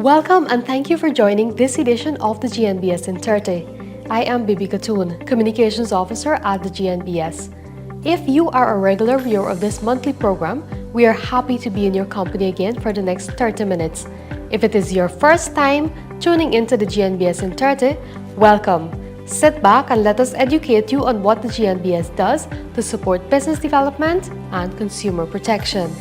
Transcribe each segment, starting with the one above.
Welcome and thank you for joining this edition of the GNBS in 30. I am Bibi Katoon, Communications Officer at the GNBS. If you are a regular viewer of this monthly program, we are happy to be in your company again for the next 30 minutes. If it is your first time tuning into the GNBS in 30, welcome. Sit back and let us educate you on what the GNBS does to support business development and consumer protection.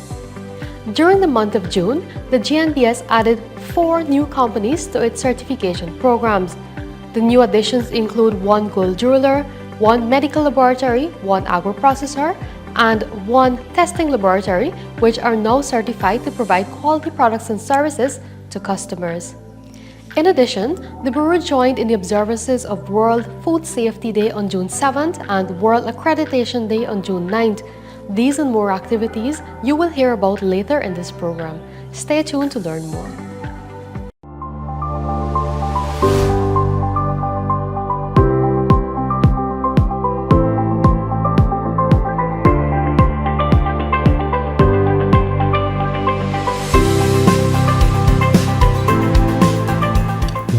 During the month of June, the GNBS added 4 new companies to its certification programs. The new additions include 1 gold jeweler, 1 medical laboratory, 1 agro-processor, and 1 testing laboratory, which are now certified to provide quality products and services to customers. In addition, the Bureau joined in the observances of World Food Safety Day on June 7th and World Accreditation Day on June 9th. These and more activities you will hear about later in this program. Stay tuned to learn more.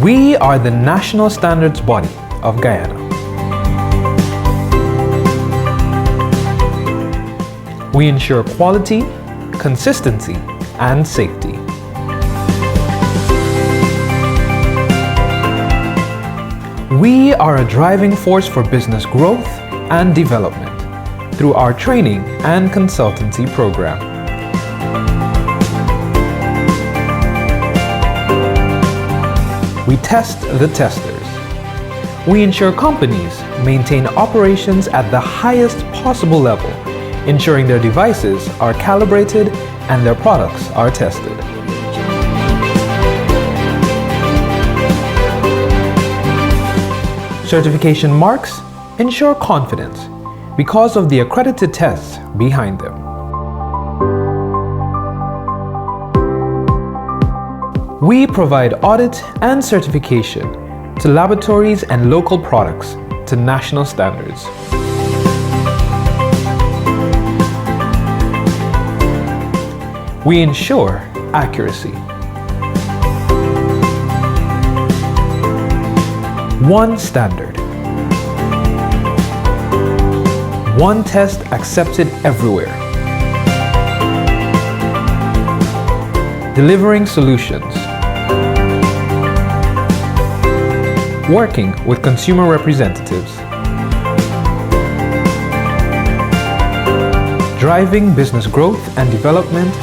We are the national standards body of Guyana. We ensure quality, consistency, and safety. We are a driving force for business growth and development through our training and consultancy program. We test the testers. We ensure companies maintain operations at the highest possible level, ensuring their devices are calibrated and their products are tested. Certification marks ensure confidence because of the accredited tests behind them. We provide audit and certification to laboratories and local products to national standards. We ensure accuracy. One standard. One test accepted everywhere. Delivering solutions. Working with consumer representatives. Driving business growth and development.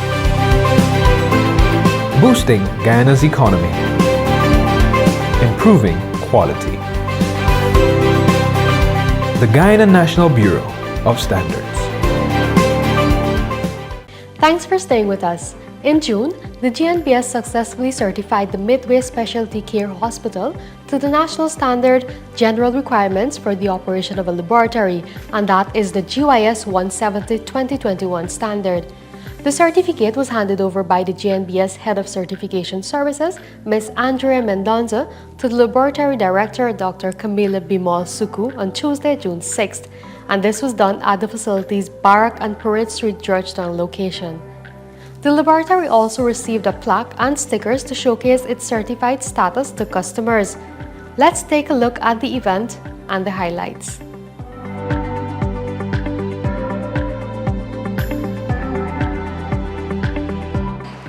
Boosting Guyana's economy. Improving quality. The Guyana National Bureau of Standards. Thanks for staying with us. In June, the GNBS successfully certified the Midway Specialty Care Hospital to the National Standard General Requirements for the operation of a laboratory, and that is the GYS 170-2021 standard. The certificate was handed over by the GNBS Head of Certification Services, Ms. Andrea Mendonza, to the Laboratory Director, Dr. Camila Bimol Suku, on Tuesday, June 6th, and this was done at the facility's Barak and Parade Street, Georgetown location. The laboratory also received a plaque and stickers to showcase its certified status to customers. Let's take a look at the event and the highlights.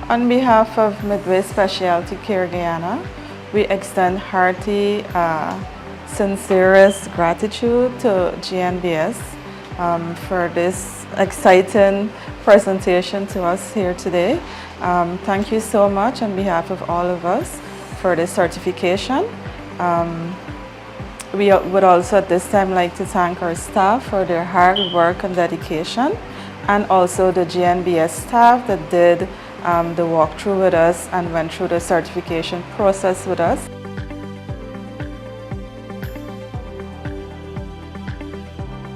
On behalf of Midway Specialty Care Guyana, we extend hearty, sincerest gratitude to GNBS for this exciting presentation to us here today. Thank you so much on behalf of all of us for this certification. We would also at this time like to thank our staff for their hard work and dedication, and also the GNBS staff that did the walkthrough with us and went through the certification process with us.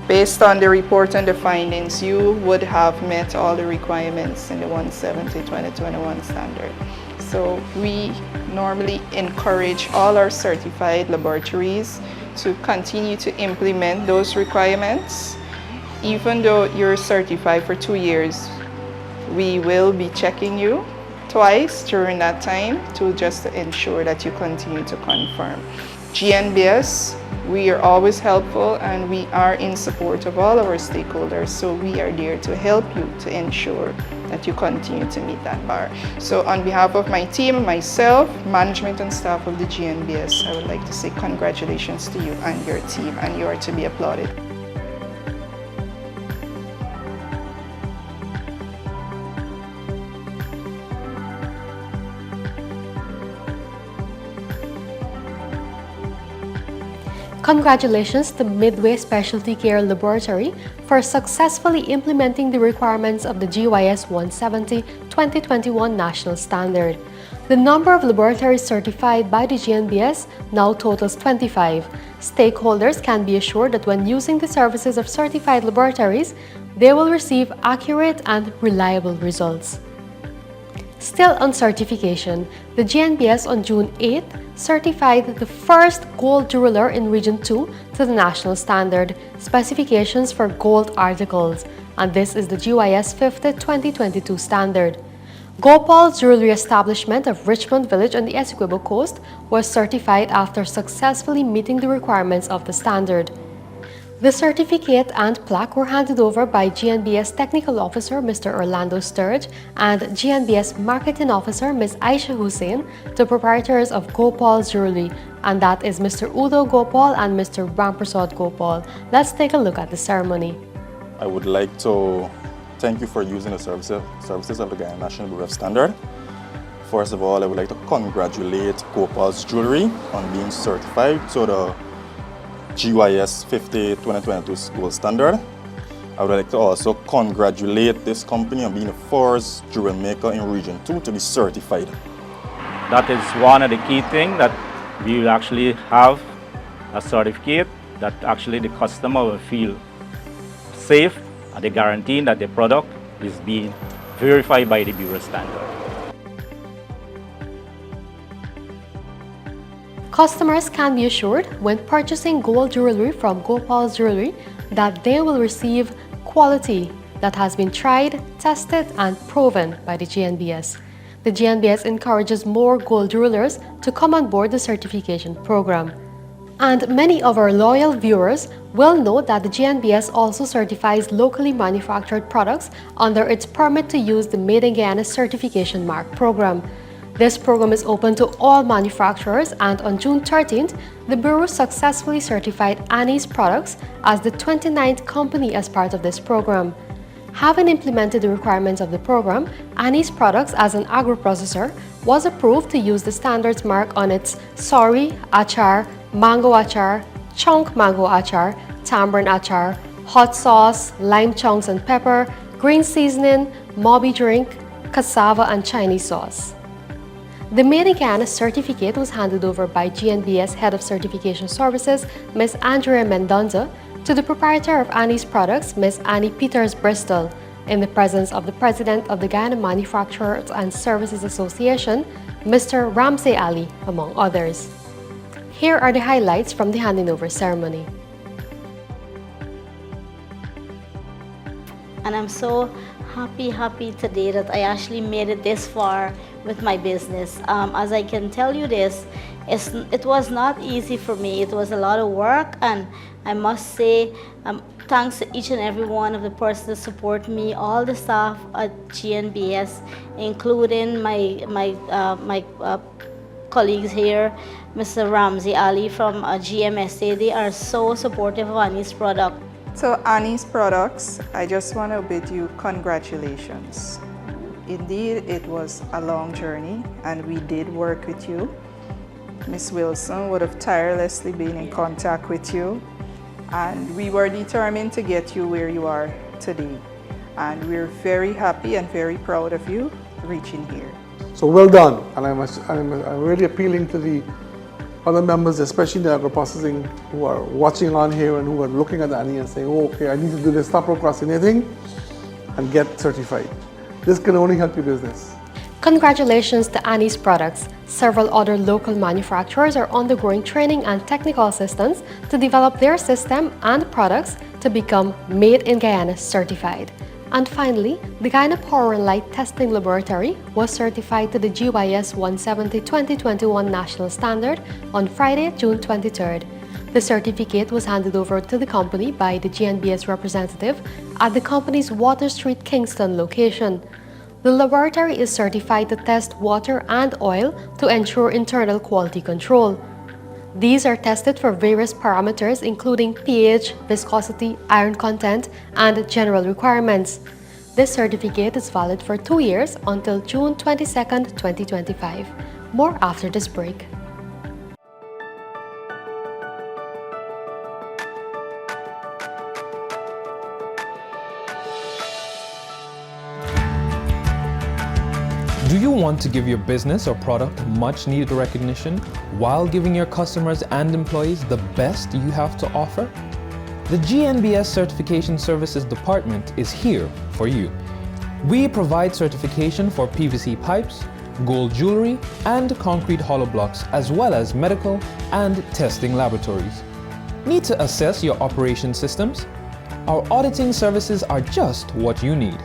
Based on the report and the findings, you would have met all the requirements in the 170-2021 standard. So we normally encourage all our certified laboratories to continue to implement those requirements. Even though you're certified for 2 years, we will be checking you twice during that time to just ensure that you continue to confirm. GNBS, we are always helpful and we are in support of all our stakeholders, so we are there to help you to ensure that you continue to meet that bar. So on behalf of my team, myself, management and staff of the GNBS, I would like to say congratulations to you and your team, and you are to be applauded. Congratulations to Midway Specialty Care Laboratory for successfully implementing the requirements of the GYS 170 2021 National Standard. The number of laboratories certified by the GNBS now totals 25. Stakeholders can be assured that when using the services of certified laboratories, they will receive accurate and reliable results. Still on certification, the GNBS on June 8 certified the first gold jeweler in Region 2 to the national standard specifications for gold articles, and this is the GYS 50 2022 standard. Gopal Jewelry Establishment of Richmond Village on the Essequibo Coast was certified after successfully meeting the requirements of the standard. The certificate and plaque were handed over by GNBS Technical Officer Mr. Orlando Sturge and GNBS Marketing Officer Ms. Aisha Hussain to proprietors of Gopal Jewelry, and that is Mr. Udo Gopal and Mr. Ramprasad Gopal. Let's take a look at the ceremony. I would like to thank you for using the services of the Guyana National Bureau of Standard. First of all, I would like to congratulate Gopal's Jewelry on being certified to the GYS 50 2022 Gold Standard. I would like to also congratulate this company on being the first jewelry maker in Region 2 to be certified. That is one of the key things, that we will actually have a certificate that actually the customer will feel safe and they guarantee that the product is being verified by the Bureau standard. Customers can be assured when purchasing gold jewelry from Gopal Jewelry that they will receive quality that has been tried, tested, and proven by the GNBS. The GNBS encourages more gold jewelers to come on board the certification program. And many of our loyal viewers will know that the GNBS also certifies locally manufactured products under its Permit to Use the Made in Guyana Certification Mark program. This program is open to all manufacturers, and on June 13th, the Bureau successfully certified Annie's Products as the 29th company as part of this program. Having implemented the requirements of the program, Annie's Products as an agro-processor was approved to use the standards mark on its Sori Achar, Mango Achar, Chunk Mango Achar, Tamarind Achar, hot sauce, lime chunks and pepper, green seasoning, Moby drink, cassava and Chinese sauce. The Made in Guyana certificate was handed over by GNBS Head of Certification Services, Ms. Andrea Mendonza, to the proprietor of Annie's Products, Ms. Annie Peters Bristol, in the presence of the President of the Guyana Manufacturers and Services Association, Mr. Ramsey Ali, among others. Here are the highlights from the handing over ceremony. And I'm so happy today that I actually made it this far with my business. As I can tell you this, it was not easy for me. It was a lot of work, and I must say thanks to each and every one of the persons that support me, all the staff at GNBS, including my colleagues here, Mr. Ramsey Ali from GMSA. They are so supportive of Annie's product. So Annie's Products, I just want to bid you congratulations. Indeed, it was a long journey and we did work with you. Ms. Wilson would have tirelessly been in contact with you, and we were determined to get you where you are today. And we're very happy and very proud of you reaching here. So well done, and I'm really appealing to the other members, especially the agro-processing, who are watching on here and who are looking at Annie and saying, oh, okay, I need to do this, stop procrastinating and get certified. This can only help your business. Congratulations to Annie's Products. Several other local manufacturers are undergoing training and technical assistance to develop their system and products to become Made in Guyana certified. And finally, the Guyana Power and Light Testing Laboratory was certified to the GYS 170-2021 National Standard on Friday, June 23rd. The certificate was handed over to the company by the GNBS representative at the company's Water Street, Kingston location. The laboratory is certified to test water and oil to ensure internal quality control. These are tested for various parameters including pH, viscosity, iron content, and general requirements. This certificate is valid for 2 years until June 22, 2025. More after this break. Do you want to give your business or product much needed recognition while giving your customers and employees the best you have to offer? The GNBS Certification Services Department is here for you. We provide certification for PVC pipes, gold jewelry, and concrete hollow blocks, as well as medical and testing laboratories. Need to assess your operation systems? Our auditing services are just what you need.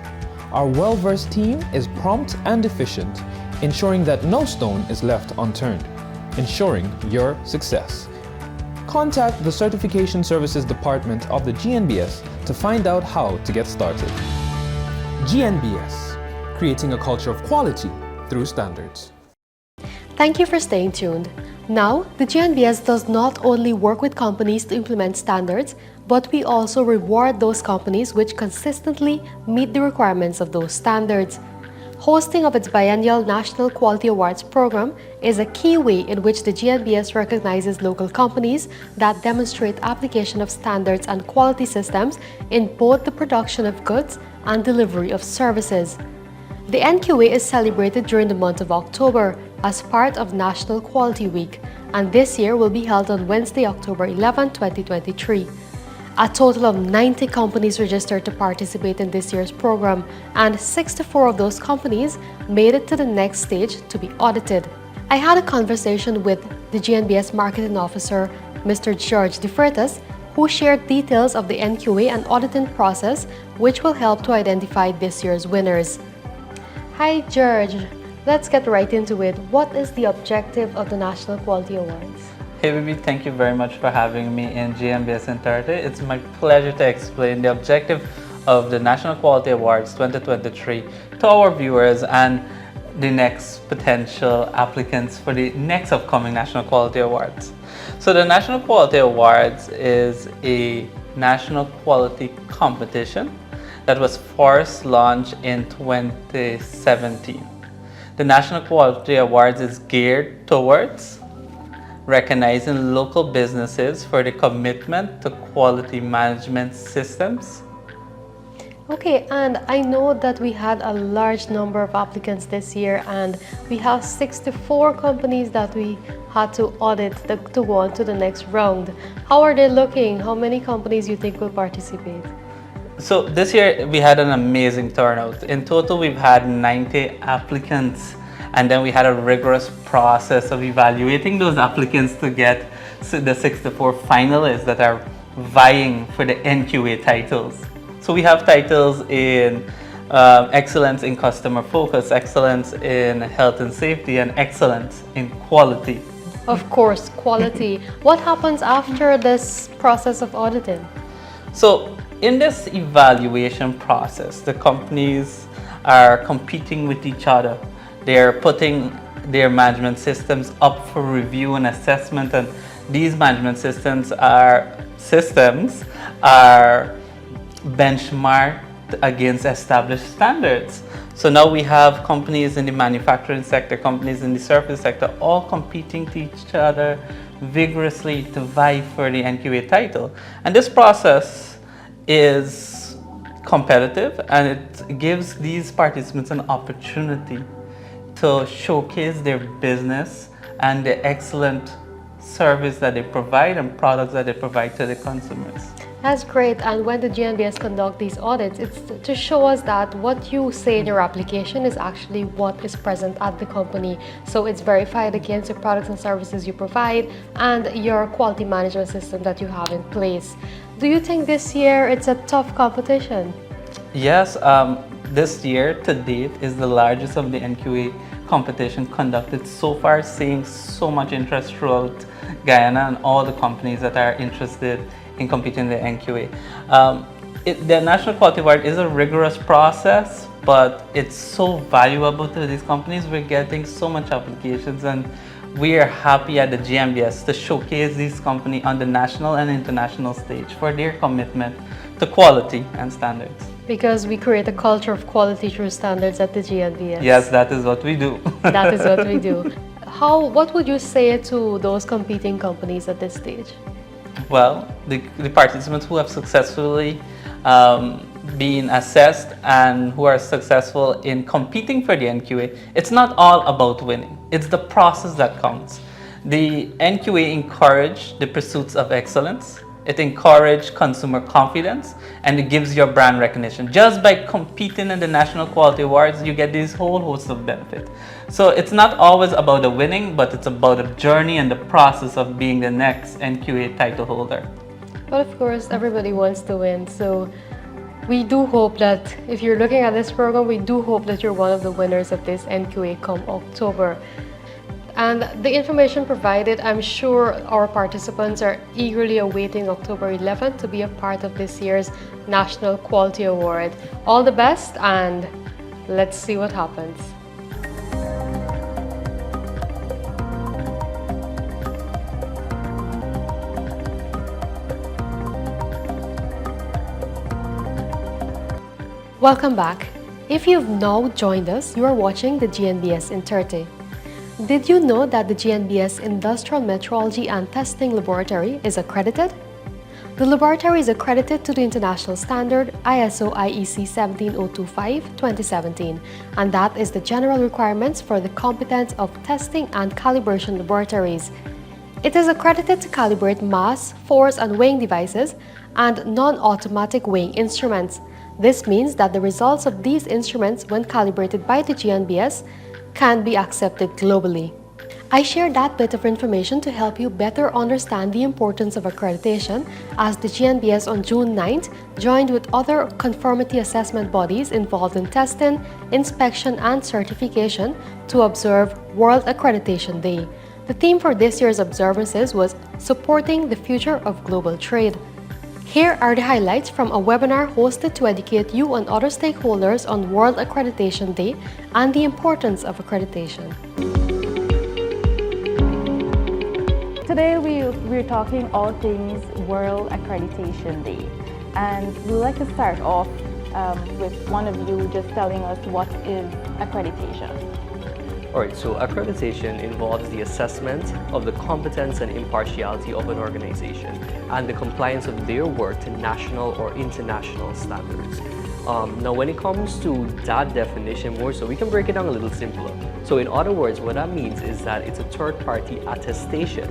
Our well-versed team is prompt and efficient, ensuring that no stone is left unturned, ensuring your success. Contact the Certification Services Department of the GNBS to find out how to get started. GNBS, creating a culture of quality through standards. Thank you for staying tuned. Now, the GNBS does not only work with companies to implement standards, but we also reward those companies which consistently meet the requirements of those standards. Hosting of its biennial National Quality Awards program is a key way in which the GNBS recognizes local companies that demonstrate application of standards and quality systems in both the production of goods and delivery of services. The NQA is celebrated during the month of October as part of National Quality Week, and this year will be held on Wednesday, October 11, 2023. A total of 90 companies registered to participate in this year's program, and 64 of those companies made it to the next stage to be audited. I had a conversation with the GNBS Marketing Officer, Mr. George DeFreitas, who shared details of the NQA and auditing process, which will help to identify this year's winners. Hi, George. Let's get right into it. What is the objective of the National Quality Awards? Hey Bibi, thank you very much for having me in GNBS Entirety. It's my pleasure to explain the objective of the National Quality Awards 2023 to our viewers and the next potential applicants for the next upcoming National Quality Awards. So the National Quality Awards is a national quality competition that was first launched in 2017. The National Quality Awards is geared towards recognizing local businesses for the commitment to quality management systems. Okay, and I know that we had a large number of applicants this year, and we have 64 companies that we had to audit to go on to the next round. How are they looking? How many companies you think will participate? So this year we had an amazing turnout. In total, we've had 90 applicants, and then we had a rigorous process of evaluating those applicants to get the 64 finalists that are vying for the NQA titles. So we have titles in excellence in customer focus, excellence in health and safety, and excellence in quality. Of course, quality. What happens after this process of auditing? So in this evaluation process, the companies are competing with each other. They're putting their management systems up for review and assessment, and these management systems are benchmarked against established standards. So now we have companies in the manufacturing sector, companies in the service sector, all competing to each other vigorously to vie for the NQA title. And this process is competitive, and it gives these participants an opportunity to showcase their business and the excellent service that they provide and products that they provide to the consumers. That's great. And when the GNBS conduct these audits, it's to show us that what you say in your application is actually what is present at the company. So it's verified against your products and services you provide and your quality management system that you have in place. Do you think this year it's a tough competition? Yes, this year to date is the largest of the NQA competition conducted so far, seeing so much interest throughout Guyana and all the companies that are interested in competing in the NQA. The National Quality Award is a rigorous process, but it's so valuable to these companies. We're getting so much applications, and we are happy at the GNBS to showcase these companies on the national and international stage for their commitment to quality and standards. Because we create a culture of quality through standards at the GNBS. Yes, that is what we do. That is what we do. What would you say to those competing companies at this stage? Well, the participants who have successfully been assessed and who are successful in competing for the NQA, it's not all about winning. It's the process that counts. The NQA encourages the pursuits of excellence. It encourages consumer confidence, and it gives your brand recognition. Just by competing in the National Quality Awards, you get this whole host of benefits. So it's not always about the winning, but it's about the journey and the process of being the next NQA title holder. But of course, everybody wants to win. So we do hope that if you're looking at this program, we do hope that you're one of the winners of this NQA come October. And the information provided, I'm sure our participants are eagerly awaiting October 11th to be a part of this year's National Quality Award. All the best, and let's see what happens. Welcome back. If you've now joined us, you are watching the GNBS in 30. Did you know that the GNBS Industrial Metrology and Testing Laboratory is accredited? The laboratory is accredited to the international standard ISO IEC 17025-2017, and that is the general requirements for the competence of testing and calibration laboratories. It is accredited to calibrate mass, force, and weighing devices and non-automatic weighing instruments. This means that the results of these instruments, when calibrated by the GNBS, can be accepted globally. I share that bit of information to help you better understand the importance of accreditation, as the GNBS on June 9th joined with other conformity assessment bodies involved in testing, inspection, and certification to observe World Accreditation Day. The theme for this year's observances was Supporting the Future of Global Trade. Here are the highlights from a webinar hosted to educate you and other stakeholders on World Accreditation Day and the importance of accreditation. Today we're talking all things World Accreditation Day, and we'd like to start off with one of you just telling us what is accreditation. Alright, so accreditation involves the assessment of the competence and impartiality of an organization and the compliance of their work to national or international standards. Now when it comes to that definition more so, we can break it down a little simpler. So in other words, what that means is that it's a third-party attestation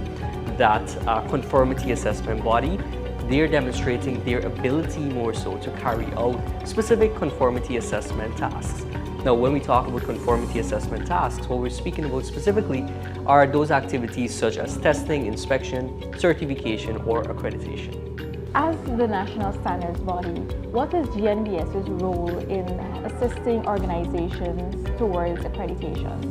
that a conformity assessment body, they're demonstrating their ability more so to carry out specific conformity assessment tasks. Now, when we talk about conformity assessment tasks, what we're speaking about specifically are those activities such as testing, inspection, certification, or accreditation. As the national standards body, what is GNBS's role in assisting organizations towards accreditation?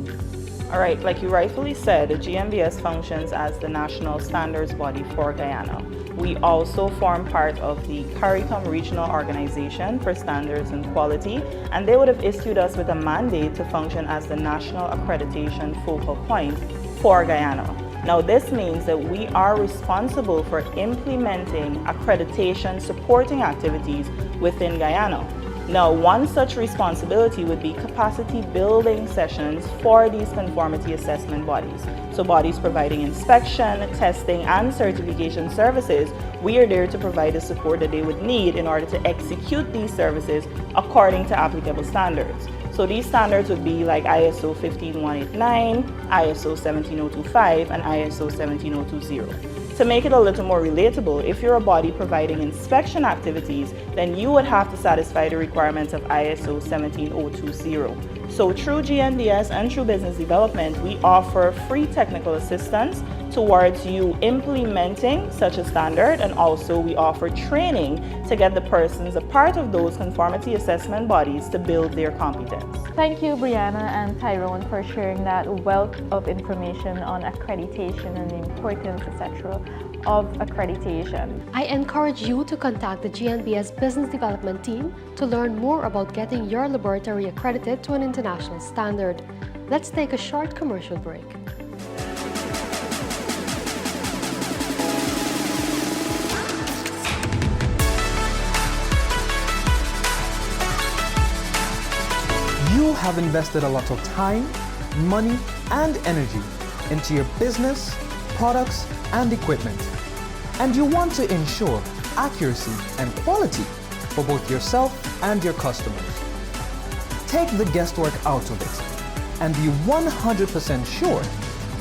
All right, like you rightfully said, the GNBS functions as the national standards body for Guyana. We also form part of the CARICOM Regional Organization for Standards and Quality, and they would have issued us with a mandate to function as the national accreditation focal point for Guyana. Now, this means that we are responsible for implementing accreditation supporting activities within Guyana. Now, one such responsibility would be capacity building sessions for these conformity assessment bodies. So bodies providing inspection, testing, and certification services, we are there to provide the support that they would need in order to execute these services according to applicable standards. So these standards would be like ISO 15189, ISO 17025, and ISO 17020. To make it a little more relatable, if you're a body providing inspection activities, then you would have to satisfy the requirements of ISO 17020. So through GNBS and through business development, we offer free technical assistance to towards you implementing such a standard, and also we offer training to get the persons a part of those conformity assessment bodies to build their competence. Thank you, Brianna and Tyrone, for sharing that wealth of information on accreditation and the importance, etc., of accreditation. I encourage you to contact the GNBS Business Development Team to learn more about getting your laboratory accredited to an international standard. Let's take a short commercial break. You have invested a lot of time, money, and energy into your business, products, and equipment. And you want to ensure accuracy and quality for both yourself and your customers. Take the guesswork out of it and be 100% sure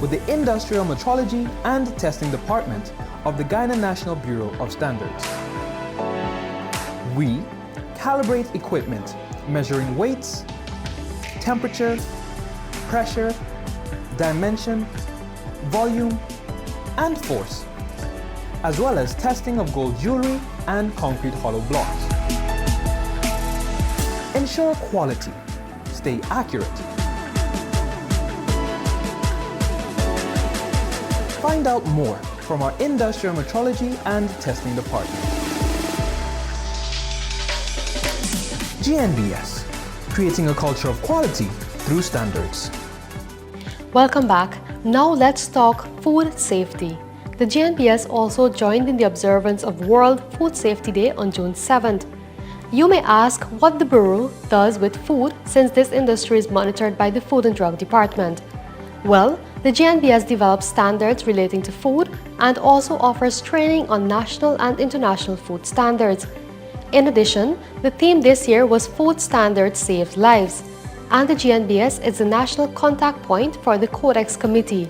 with the Industrial Metrology and Testing Department of the Guyana National Bureau of Standards. We calibrate equipment measuring weights, temperature, pressure, dimension, volume, and force, as well as testing of gold jewelry and concrete hollow blocks. Ensure quality, stay accurate. Find out more from our Industrial Metrology and Testing Department. GNBS, creating a culture of quality through standards. Welcome back. Now let's talk food safety. The GNBS also joined in the observance of World Food Safety Day on June 7th. You may ask what the Bureau does with food, since this industry is monitored by the Food and Drug Department. Well, the GNBS develops standards relating to food and also offers training on national and international food standards. In addition, the theme this year was Food Standards Save Lives, and the GNBS is the national contact point for the Codex Committee.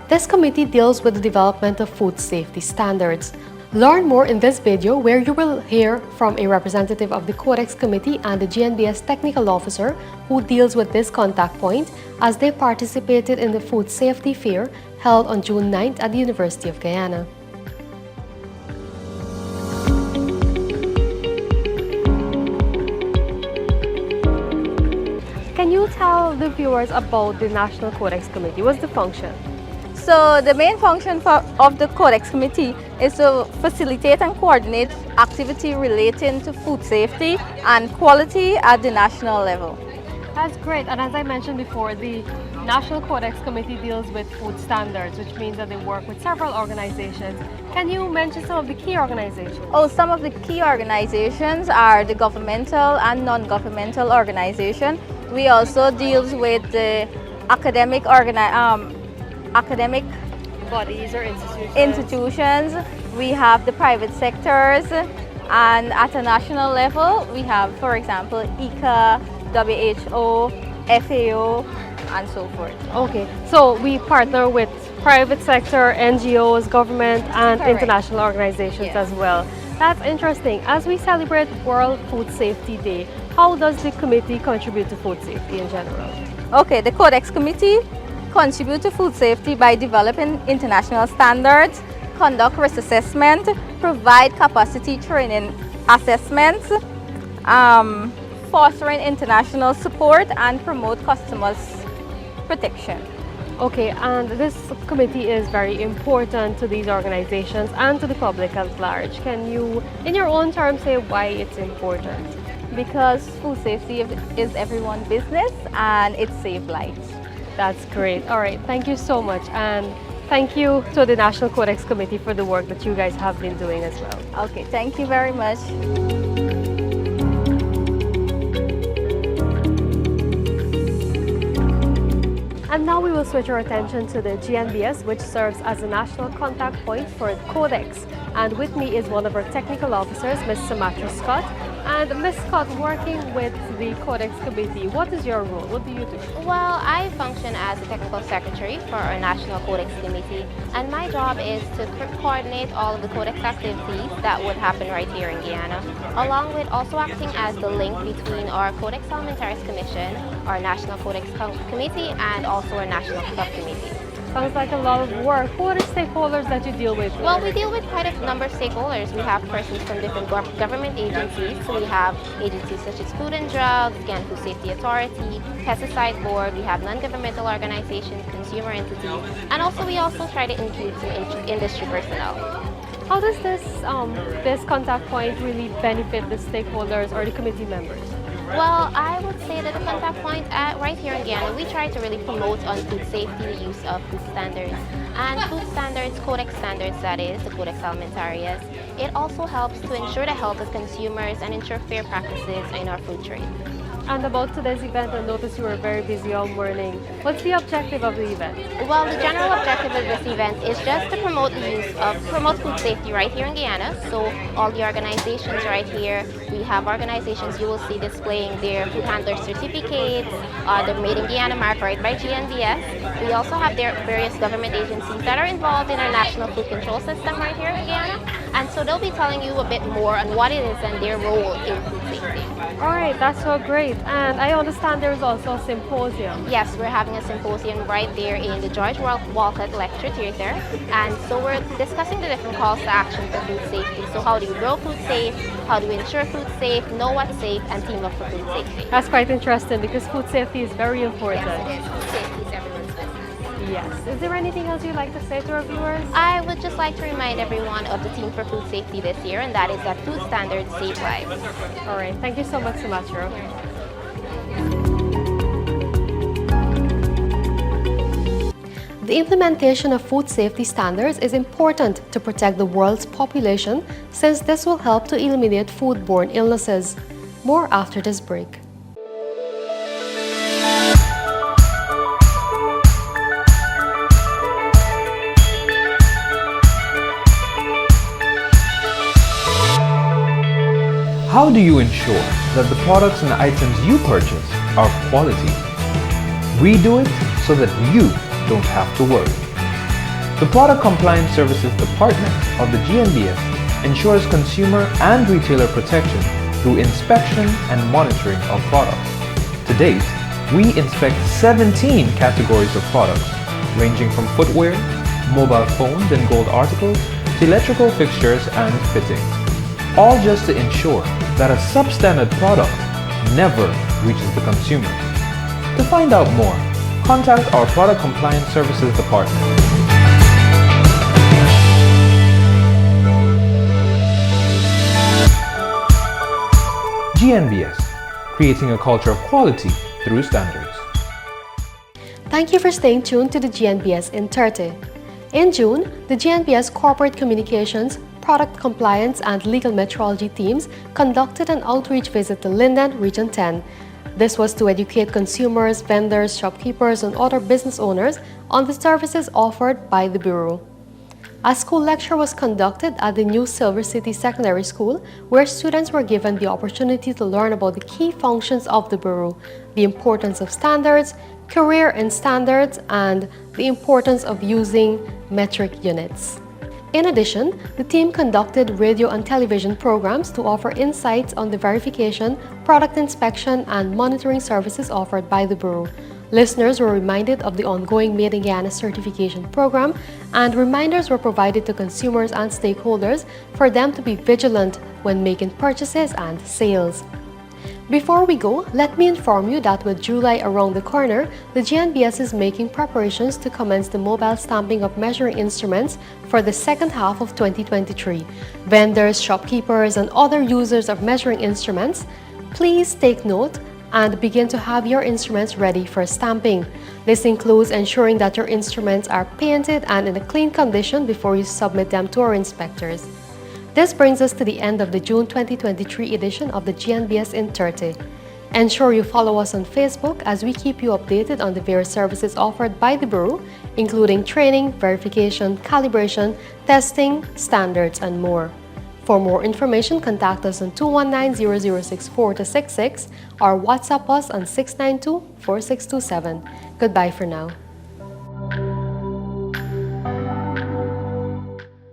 This committee deals with the development of food safety standards. Learn more in this video, where you will hear from a representative of the Codex Committee and the GNBS technical officer who deals with this contact point, as they participated in the food safety fair held on June 9th at the University of Guyana. Can you tell the viewers about the National Codex Committee? What's the function? So the main function of the Codex Committee is to facilitate and coordinate activity relating to food safety and quality at the national level. That's great. And as I mentioned before, the National Codex Committee deals with food standards, which means that they work with several organizations. Can you mention some of the key organizations? Oh, some of the key organizations are the governmental and non-governmental organizations. We also deal with the academic bodies or institutions. We have the private sectors, and at a national level we have, for example, ICA, WHO, FAO, and so forth. Okay, so we partner with private sector, NGOs, government, and Correct. international organizations Yes. as well. That's interesting. As we celebrate World Food Safety Day, how does the committee contribute to food safety in general? Okay, the Codex Committee contribute to food safety by developing international standards, conduct risk assessment, provide capacity training assessments, fostering international support, and promote customers' protection. Okay, and this committee is very important to these organizations and to the public at large. Can you, in your own terms, say why it's important? Because food safety is everyone's business and it saves lives. That's great. All right, thank you so much. And thank you to the National Codex Committee for the work that you guys have been doing as well. Okay, thank you very much. And now we will switch our attention to the GNBS, which serves as a national contact point for Codex. And with me is one of our technical officers, Ms. Sumatra Scott. And Ms. Scott, working with the Codex Committee, what is your role? What do you do? Well, I function as a technical secretary for our National Codex Committee, and my job is to coordinate all of the Codex activities that would happen right here in Guyana, along with also acting as the link between our Codex Elementaris Commission, our National Codex Committee, and also our National Subcommittee. Sounds like a lot of work. Who are the stakeholders that you deal with? Well, we deal with quite a number of stakeholders. We have persons from different government agencies. So we have agencies such as Food and Drugs, Guyana Food Safety Authority, Pesticide Board. We have non-governmental organizations, consumer entities, and we also try to include some industry personnel. How does this contact point really benefit the stakeholders or the committee members? Well, I would say that the contact point right here in Guyana, we try to really promote on food safety, the use of food standards, and food standards, codex standards, that is, the Codex Alimentarius. It also helps to ensure the health of consumers and ensure fair practices in our food trade. And about today's event, I noticed you were very busy all morning. What's the objective of the event? Well, the general objective of this event is just to promote promote food safety right here in Guyana. So all the organizations right here, we have organizations you will see displaying their food handler certificates, the Made in Guyana mark right by GNBS. We also have their various government agencies that are involved in our national food control system right here in Guyana. And so they'll be telling you a bit more on what it is and their role in food safety. All right, that's so great. And I understand there's also a symposium. Yes, we're having a symposium right there in the George Walcott Lecture Theatre. And so we're discussing the different calls to action for food safety. So how do you grow food safe, how do you ensure food safe, know what's safe, and team up for food safety. That's quite interesting because food safety is very important. Yes, it is. Food safety is everyone's business. Yes. Is there anything else you'd like to say to our viewers? I would just like to remind everyone of the theme for food safety this year, and that is that food standards save lives. All right. Thank you so much, Sumatra. The implementation of food safety standards is important to protect the world's population since this will help to eliminate foodborne illnesses. More after this break. How do you ensure that the products and items you purchase are quality? We do it so that you don't have to worry. The Product Compliance Services Department of the GNBS ensures consumer and retailer protection through inspection and monitoring of products. To date, we inspect 17 categories of products, ranging from footwear, mobile phones and gold articles, to electrical fixtures and fittings, all just to ensure that a substandard product never reaches the consumer. To find out more, contact our Product Compliance Services Department. GNBS, creating a culture of quality through standards. Thank you for staying tuned to the GNBS in 30. In June, the GNBS Corporate Communications, Product Compliance and Legal Metrology teams conducted an outreach visit to Linden, Region 10. This was to educate consumers, vendors, shopkeepers, and other business owners on the services offered by the Bureau. A school lecture was conducted at the new Silver City Secondary School, where students were given the opportunity to learn about the key functions of the Bureau, the importance of standards, career in standards, and the importance of using metric units. In addition, the team conducted radio and television programs to offer insights on the verification, product inspection, and monitoring services offered by the Bureau. Listeners were reminded of the ongoing Made in Guyana certification program, and reminders were provided to consumers and stakeholders for them to be vigilant when making purchases and sales. Before we go, let me inform you that with July around the corner, the GNBS is making preparations to commence the mobile stamping of measuring instruments for the second half of 2023. Vendors, shopkeepers, and other users of measuring instruments, please take note and begin to have your instruments ready for stamping. This includes ensuring that your instruments are painted and in a clean condition before you submit them to our inspectors. This brings us to the end of the June 2023 edition of the GNBS in 30. Ensure you follow us on Facebook as we keep you updated on the various services offered by the Bureau, including training, verification, calibration, testing, standards, and more. For more information, contact us on 219-0064-66 or WhatsApp us on 692-4627. Goodbye for now.